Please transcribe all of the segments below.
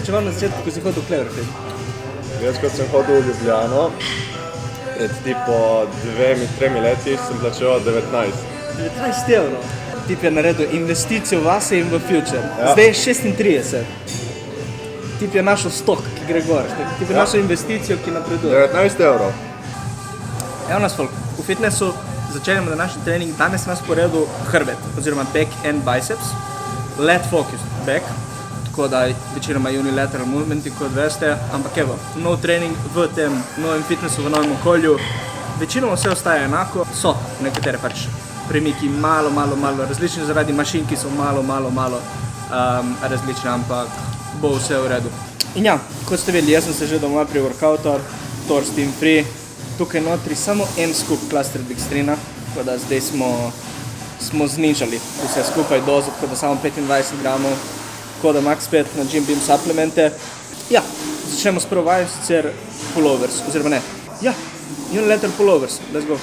plačeval na začetku, ko si hodil v Cleverfield? Jaz, kot sem hodil v Ljubljano, pred tipo 2-3 leti sem plačeval 19. 19 evrov. Tip je naredil investicijo v vase in v future. Ja. Zdaj je 36. Tip je našel stok, ki gre gor. Tip je našel investicijo, ki napreduje. 19 evrov. Evo nas, folk. V fitnessu začenjamo današnji trening. Danes nas poredu hrbet, oziroma back and biceps. Lat focused back, tako da večinoma unilateral movementi, kot veste. Ampak evo, nov trening v tem novem fitnessu, v novem okolju. Večinoma vse ostaja enako. So nekatere pač premiki malo različni zaradi mašin, ki so malo različne, ampak bo vse v redu. In ja, kot ste videli, jaz sem se že doma pri workoutu, Torse Team Free. Tukaj notri samo en skup cluster dextrina, tako da zdaj smo znižali vse skupaj dozo, tako da samo 25 gramov, tako da max 5 na Gym Beam supplemente. Ja, začnemo s prvo vajo, sicer pullovers, oziroma ne. Ja, unilateral pullovers, let's go.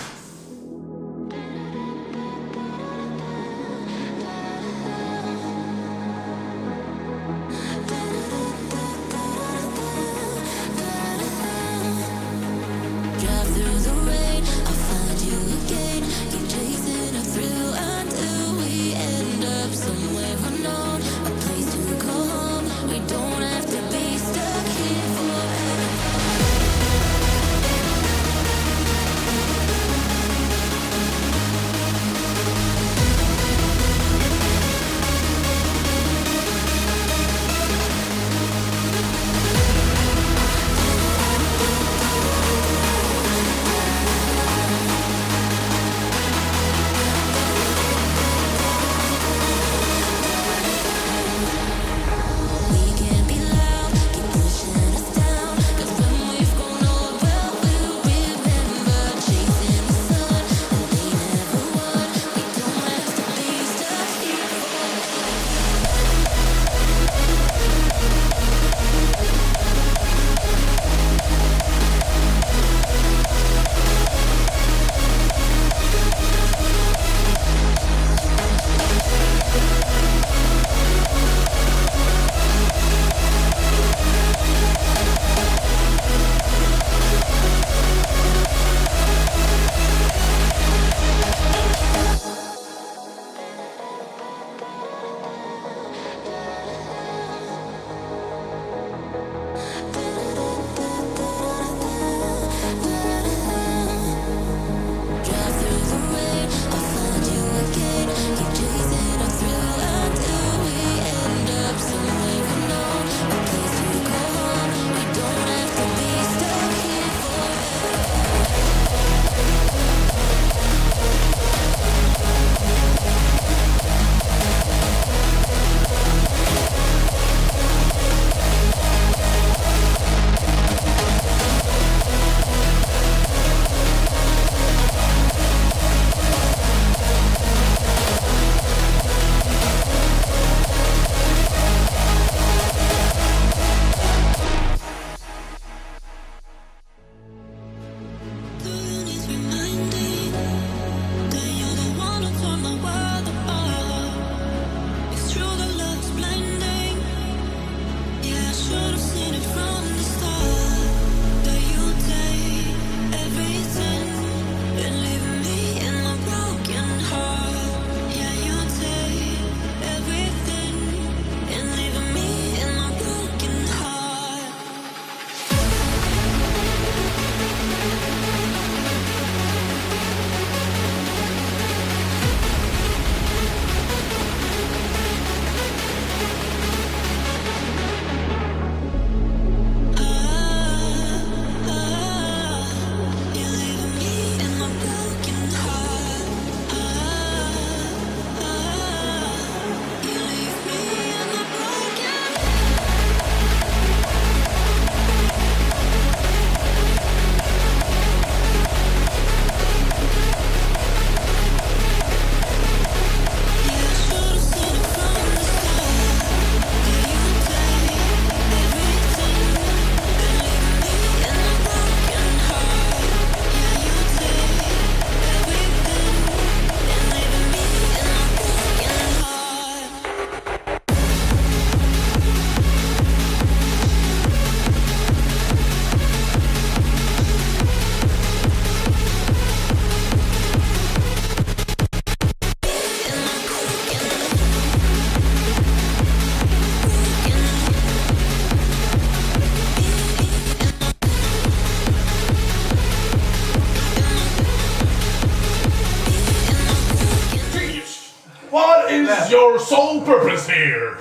your sole purpose here?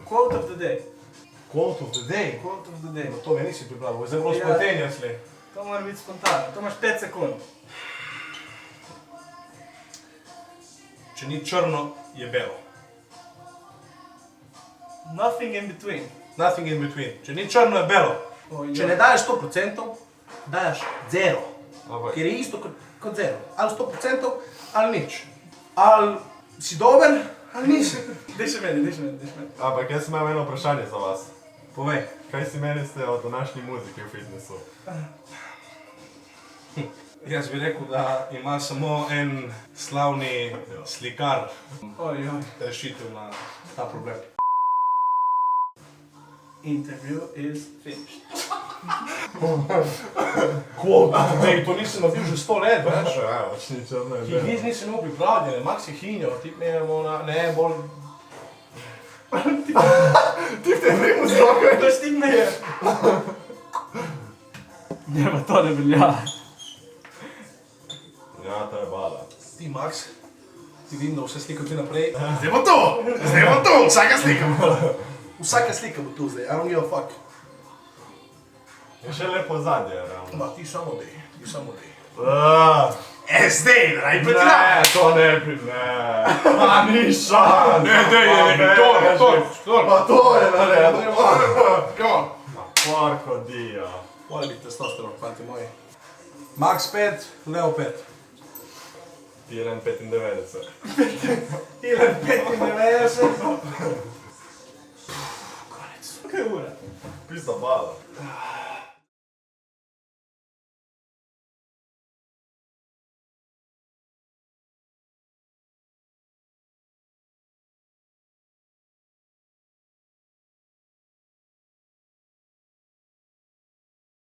Quote of the day. Quote of the day. Quote of the day. To me nisi pripravil, zdaj bolj spontanija slej. To mora biti spontano. To imaš 5 sekund. Če ni črno, je belo. Nothing in between. Nothing in between. Če ni črno, je belo. Če ne daješ 100%, daš 0. Ker je isto kot 0. Ali 100%, ali nič. Ali si dober, ali nisi. Dej še meni. Ampak jaz imam eno vprašanje za vas. Povej. Kaj si menite o današnji muziki v fitnessu? Jaz bi rekel, da ima samo en slavni slikar rešitev na ta problem. Interview is finished. Quote, to nisem naredil že 100 let, veš? Pač ni črno je belo. Nič nisem imel pripravljene, Max je hinjal, ti me imamo na bolj... Ti v tem rimu zlokaj. To stigne je. Ne, pa to ne velja. Ja, to je bala. Ti, Max, ti vidim, da vse slika ti naprej. Zdaj bo to, vsaka slika bo. Vsaka slika bo tu zdaj, I don't give a fuck. Je še lepo zadnje, ravno. Ma, ti samo dej. Zdaj, raj Ne, to ne bi, ne. Ma, ni šans. Pa to je naredil. Porko dio. Mora biti testosteron, fanti moji. Max 5, Leo 5. Ilen 95. Ilen 95. Konec. Kaj ura? Pizda bala.